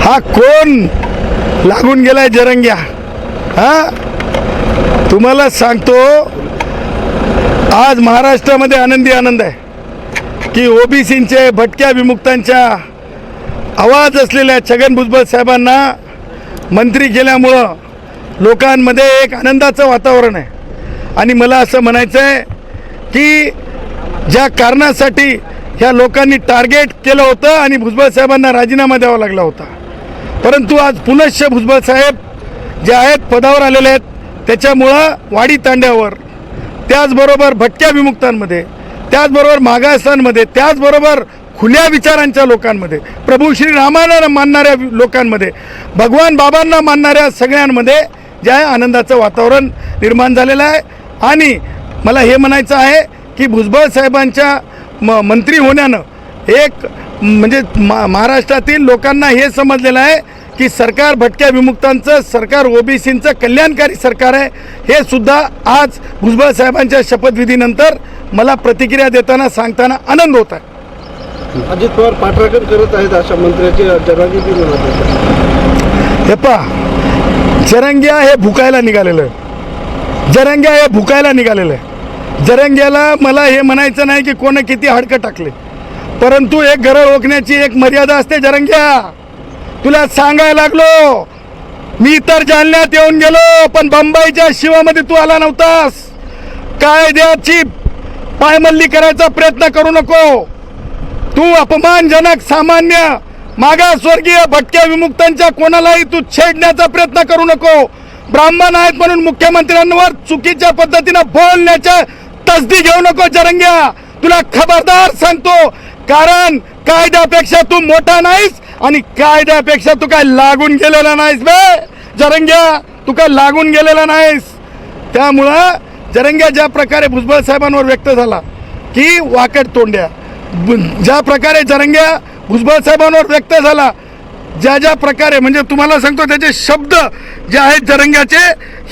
हा कोण लागून गेलाय जरंग्या? हा तुम्हाला सांगतो, आज महाराष्ट्रामध्ये आनंदी आनंद आहे की ओबीसींचे भटक्या विमुक्तांच्या आवाज असलेल्या छगन भुजबळ साहेबांना मंत्री केल्यामुळं लोकांमध्ये एक आनंदाचं वातावरण आहे. आणि मला असं म्हणायचं आहे की ज्या कारणासाठी ह्या लोकांनी टार्गेट केलं होतं आणि भुजबळ साहेबांना राजीनामा द्यावा लागला होता, परंतु आज पुनश्च भुजबळ साहेब जे आहेत पदावर आलेले आहेत, त्याच्यामुळं वाडी तांड्यावर, त्याचबरोबर भटक्या विमुक्तांमध्ये, त्याचबरोबर मागासांमध्ये, त्याचबरोबर खुल्या विचारांच्या लोकांमध्ये, प्रभू श्रीरामांना मानणाऱ्या लोकांमध्ये, भगवान बाबांना मानणाऱ्या सगळ्यांमध्ये जे आहे आनंदाचं वातावरण निर्माण झालेलं आहे. आणि मला हे म्हणायचं आहे की भुजबळ साहेबांच्या मंत्री होण्यानं एक म्हणजे महाराष्ट्रातील लोकांना हे समजलेलं आहे की सरकार भटक्या विमुक्तांचं सरकार, ओबीसींचं कल्याणकारी सरकार आहे. हे सुद्धा आज भुजबळ साहेबांच्या शपथविधीनंतर मला प्रतिक्रिया देताना सांगताना आनंद होत आहे. अजित पवार पाठराखण करत आहेत अशा मंत्र्याची जरांगे बी म्हणत. हे पहा, जरंग्या हे भुकायला निघालेलं आहे. जरंग्या हे भुकायला निघालेलं आहे. जरंग्याला मला हे म्हणायचं नाही की कोणी किती हाडकं टाकले, परंतु एक घरं ओळखण्याची एक मर्यादा असते. जरंग्या, तुला सांगायला लागलो, मी तर जालन्यात येऊन गेलो, पण बंबईच्या शिवामध्ये तू आला नव्हतास. कायद्याची पायमल्ली करायचा प्रयत्न करू नको. तू अपमानजनक सामान्य मागासवर्गीय भटक्या विमुक्तांच्या कोणालाही तू छेडण्याचा प्रयत्न करू नको. ब्राह्मण आहेत म्हणून मुख्यमंत्र्यांवर चुकीच्या पद्धतीनं बोलण्याच्या तसदी घेऊ नको. जरंग्या, तुला खबरदार सांगतो, कारण कायद्यापेक्षा तू मोठा नाहीस आणि कायद्यापेक्षा तू काय लागून गेलेला नाहीस. बे जरंग्या, तू काय लागून गेलेला नाहीस. त्यामुळं जरंग्या ज्या प्रकारे भुजबळ साहेबांवर व्यक्त झाला की वाकड तोंड्या, ज्या प्रकारे जरंग्या भुजबळ साहेबांवर व्यक्त झाला, ज्या प्रकारे म्हणजे तुम्हाला सांगतो त्याचे शब्द जे आहेत जरंग्याचे,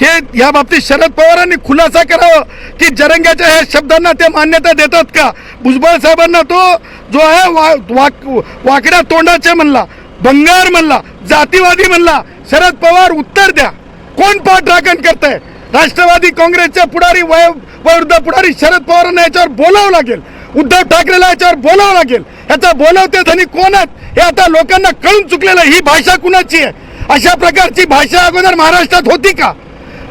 हे या बाबतीत शरद पवारांनी खुलासा करावं की जरंग्याच्या ह्या शब्दांना ते मान्यता देतात का. भुजबळ साहेबांना तो जो आहे वाकड्या तोंडाचे म्हणला, भंगार म्हणला, जातीवादी म्हणला. शरद पवार उत्तर द्या, कोण पाठराखण करतंय? राष्ट्रवादी काँग्रेसचे पुढारी वयोवृद्ध पुढारी शरद पवारांना याच्यावर बोलावं लागेल. उद्धव ठाकरेला याच्यावर बोलावं लागेल. याचा बोलवते धनी कोण आहेत हे आता लोकांना कळून चुकलेलं. ही भाषा कुणाची आहे? अशा प्रकारची भाषा अगोदर महाराष्ट्रात होती का?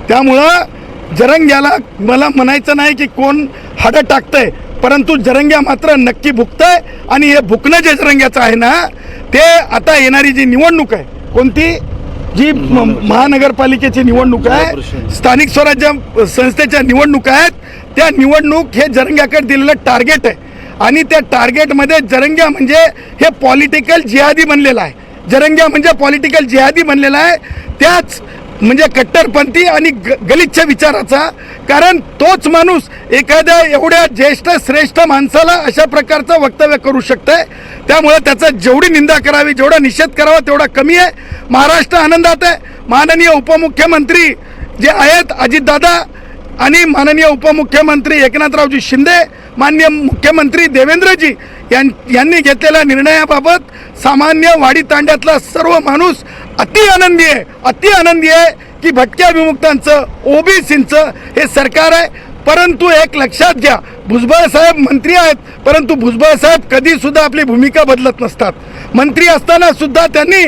त्यामुळं जरंग्याला मला म्हणायचं नाही की कोण हाडं टाकतंय, परंतु जरंग्या मात्र नक्की भुकतंय. आणि हे भुकणं जे जरंग्याचं आहे ना, ते आता येणारी जी निवडणूक आहे, कोणती जी महानगरपालिकेची निवडणूक आहे, स्थानिक स्वराज्य संस्थेच्या निवडणुका आहेत, त्या निवडणूक हे जरंग्याकडे दिलेलं टार्गेट आहे. आणि त्या टार्गेटमध्ये जरंग्या म्हणजे हे पॉलिटिकल जिहादी बनलेला आहे. जरंग्या म्हणजे पॉलिटिकल जिहादी बनलेला आहे, त्याच म्हणजे कट्टरपंथी आणि गलिच्छ विचाराचा. कारण तोच माणूस एखाद्या एवढ्या ज्येष्ठ श्रेष्ठ माणसाला अशा प्रकारचं वक्तव्य करू शकतंय. त्यामुळे त्याचा जेवढी निंदा करावी, जेवढा निषेध करावा तेवढा कमी आहे. महाराष्ट्र आनंदात आहे. माननीय उपमुख्यमंत्री जे आहेत अजितदादा आणि माननीय उपमुख्यमंत्री एकनाथरावजी शिंदे, माननीय मुख्यमंत्री देवेंद्रजी यांनी घेतलेल्या निर्णयाबाबत सामान्य वाडी तांड्यातला सर्व माणूस अति आनंदी आहे. अति आनंदी आहे की भटक्या विमुक्तांचं, ओबीसींचं हे सरकार आहे. परंतु एक लक्षात घ्या, भुजबळ साहेब मंत्री आहेत, परंतु भुजबळ साहेब कधी सुद्धा आपली भूमिका बदलत नसतात. मंत्री असताना सुद्धा त्यांनी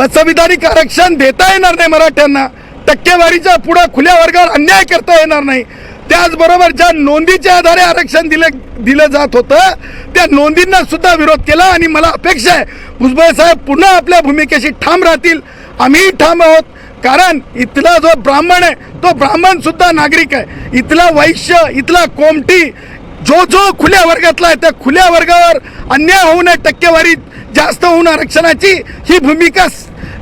असंविधानिक आरक्षण देता येणार नाही मराठ्यांना, टक्केवारीच्या पुढे खुल्या वर्गावर अन्याय करता येणार नाही. त्याचबरोबर ज्या नोंदीच्या आधारे आरक्षण दिलं जात होतं, त्या नोंदींना सुद्धा विरोध केला. आणि मला अपेक्षा आहे भुजबळ साहेब पुन्हा आपल्या भूमिकेशी ठाम राहतील. आम्ही ठाम आहोत, कारण इथला जो ब्राह्मण आहे तो ब्राह्मण सुद्धा नागरिक आहे. इथला वैश्य, इथला कोमटी जो खुल्या वर्गातला आहे, त्या खुल्या वर्गावर अन्याय होऊ नये, टक्केवारी जास्त होऊन आरक्षणाची, ही भूमिका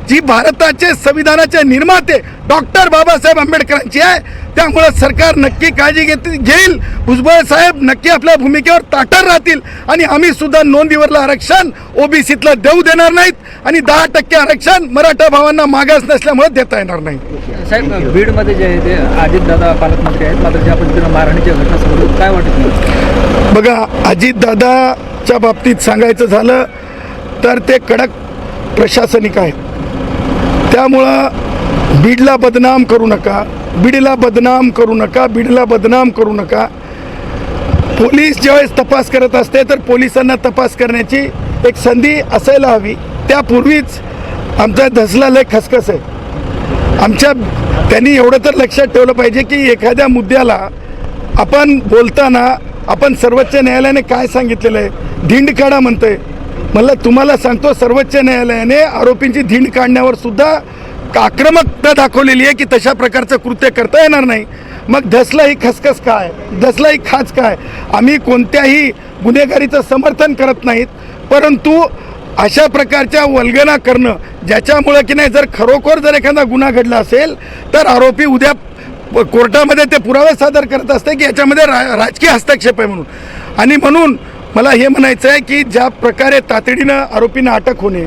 जी भारताचे संविधानाचे निर्माते डॉक्टर बाबासाहेब आंबेडकरांची आहे. त्यामुळे सरकार नक्की काळजी घेईल. भुजबळ साहेब नक्की आपल्या भूमिकेवर ताठर राहतील. आणि आम्ही सुद्धा नोंदीवरलं आरक्षण ओबीसीतलं देऊ देणार नाहीत. आणि 10% आरक्षण मराठा भावांना मागास नसल्यामुळे देता येणार नाही. साहेब, बीडमध्ये जे आहे ते अजितदादा पालकमंत्री आहेत, मात्र ज्या पद्धतीनं मारहाणीच्या घटना समोर काय वाटतं? बघा, अजितदादाच्या बाबतीत सांगायचं झालं तर ते कडक प्रशासनिक आहेत. त्यामुळं बीडला बदनाम करू नका, बीडला बदनाम करू नका, बीडला बदनाम करू नका. पोलीस ज्यावेळेस तपास करत असते तर पोलिसांना तपास करण्याची एक संधी असायला हवी. त्यापूर्वीच आमचा धसला लय खसखस आहे. त्यांनी एवढं तर लक्षात ठेवलं पाहिजे की एखाद्या मुद्द्याला आपण बोलताना आपण सर्वोच्च न्यायालयाने काय सांगितलेलं आहे, धिंड काढा म्हणतंय. मला तुम्हाला सांगतो, सर्वोच्च न्यायालयाने आरोपींची धिंड काढण्यावर सुद्धा आक्रमकता दाखवलेली आहे की तशा प्रकारचं कृत्य करता येणार नाही. मग धसला ही खसखस काय, धसला ही खाच काय? आम्ही कोणत्याही गुन्हेगारीचं समर्थन करत नाहीत, परंतु अशा प्रकारच्या वल्गना करणं ज्याच्यामुळं की नाही, जर खरोखर जर एखादा गुन्हा घडला असेल तर आरोपी उद्या कोर्टामध्ये ते पुरावे सादर करत असते की याच्यामध्ये राजकीय हस्तक्षेप आहे म्हणून. आणि म्हणून मला हे म्हणायचं आहे की ज्या प्रकारे तातडीनं आरोपींना अटक होणे,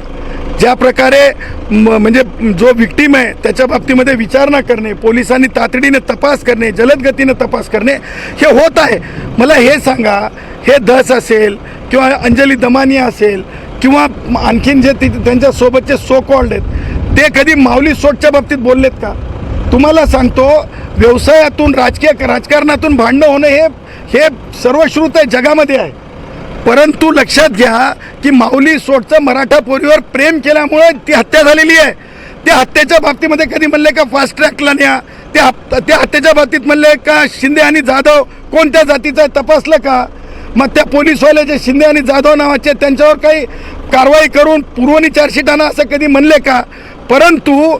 ज्या प्रकारे म्हणजे जो विक्टीम आहे त्याच्या बाबतीमध्ये विचारणा करणे, पोलिसांनी तातडीने तपास करणे, जलद गतीनं तपास करणे हे होत आहे. मला हे सांगा, हे धस असेल किंवा अंजली दमानिया असेल किंवा आणखीन जे त्यांच्यासोबतचे सो कॉल्ड आहेत ते कधी माऊली सोटच्या बाबतीत बोललेत का? तुम्हाला सांगतो, व्यवसायातून राजकारणातून भांडणं होणं हे सर्वश्रुत आहे, जगामध्ये आहे. परंतु लक्षात घ्या की माऊली सोटचं मराठा पोरीवर प्रेम केल्यामुळे ती हत्या झालेली आहे. त्या हत्येच्या बाबतीमध्ये कधी म्हणले का फास्ट ट्रॅकला न्या? त्या हत्येच्या बाबतीत म्हणले का शिंदे आणि जाधव कोणत्या जातीचा तपासलं का? मग त्या पोलीसवाले जे शिंदे आणि जाधव नावाचे त्यांच्यावर काही कारवाई करून पूर्वनी चार्जशीट आणा असं कधी म्हणले का? परंतु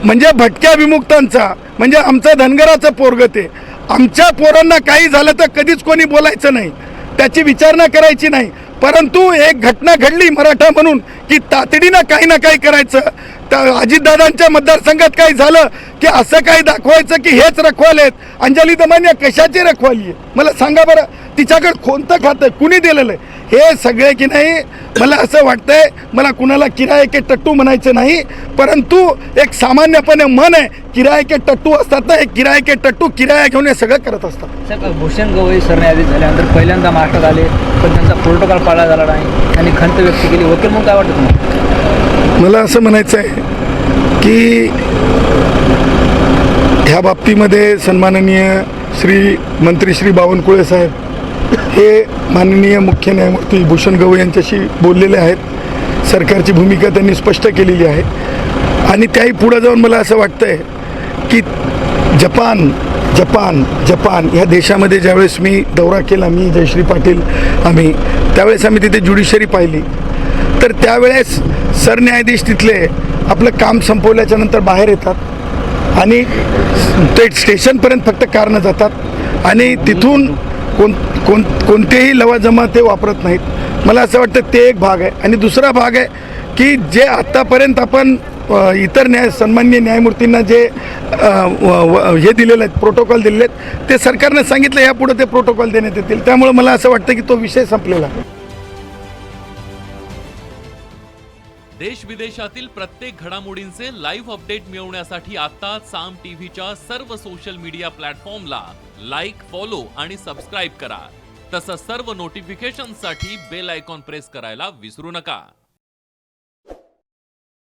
म्हणजे भटक्या विमुक्तांचा, म्हणजे आमचं धनगराचं पोरगं ते, आमच्या पोरांना काही झालं तर कधीच कोणी बोलायचं नाही, त्याची विचारणा करायची नाही. परंतु एक घटना घडली मराठा म्हणून की तातडीनं काही ना काही करायचं. अजितदादांच्या मतदारसंघात काही झालं की असं काही दाखवायचं की हेच रखवाले आहेत. अंजली दमानिया कशाची रखवाली आहे मला सांगा बरं? तिच्याकडे कोणतं खातं कुणी दिलेलं आहे? हे सगळे की नाही, मला असं वाटतंय, मला कुणाला किराये के टट्टू म्हणायचं नाही, परंतु एक सामान्यपणे मन आहे, किराये के टट्टू असतात ना, हे किराये के टट्टू किराया घेऊन हे सगळं करत असतात. साहेब, भूषण गवई सरन्यायाधीश झाल्यानंतर पहिल्यांदा महाराष्ट्रात आले, पण त्यांचा प्रोटोकॉल पाळला झाला नाही, त्यांनी खंत व्यक्त केली. वकील म्हणून काय वाटतं तुम्हाला? मला असं म्हणायचं आहे की ह्या बाबतीमध्ये सन्माननीय मंत्री श्री बावनकुळे साहेब हे माननीय मुख्य न्यायमूर्ती भूषण गवई यांच्याशी बोललेले आहेत. सरकारची भूमिका त्यांनी स्पष्ट केलेली आहे. आणि त्याही पुढे जाऊन मला असं वाटतं आहे की जपान ह्या देशामध्ये ज्यावेळेस मी दौरा केला, मी जयश्री पाटील आम्ही, त्यावेळेस आम्ही तिथे ज्युडिशरी पाहिली. तर त्यावेळेस सरन्यायाधीश तिथले आपलं काम संपवल्याच्या नंतर बाहेर येतात आणि ते स्टेशनपर्यंत फक्त कारनं जातात आणि तिथून कोणतेही लवाजमा ते वापरत नाहीत. मला असं वाटतं ते एक भाग आहे. आणि दुसरा भाग आहे की जे आत्तापर्यंत आपण इतर सन्माननीय न्यायमूर्तींना जे हे दिलेले आहेत, प्रोटोकॉल दिलेले आहेत, ते सरकारनं सांगितलं यापुढे ते प्रोटोकॉल देण्यात येतील. त्यामुळे मला असं वाटतं की तो विषय संपलेला आहे. देश विदेशातील प्रत्येक घडामोडींचे लाईव्ह अपडेट मिळवण्यासाठी आता साम टीव्हीच्या सर्व सोशल मीडिया प्लॅटफॉर्मला लाईक, फॉलो आणि सबस्क्राईब करा. तसंच सर्व नोटिफिकेशनसाठी बेल आयकॉन प्रेस करायला विसरू नका.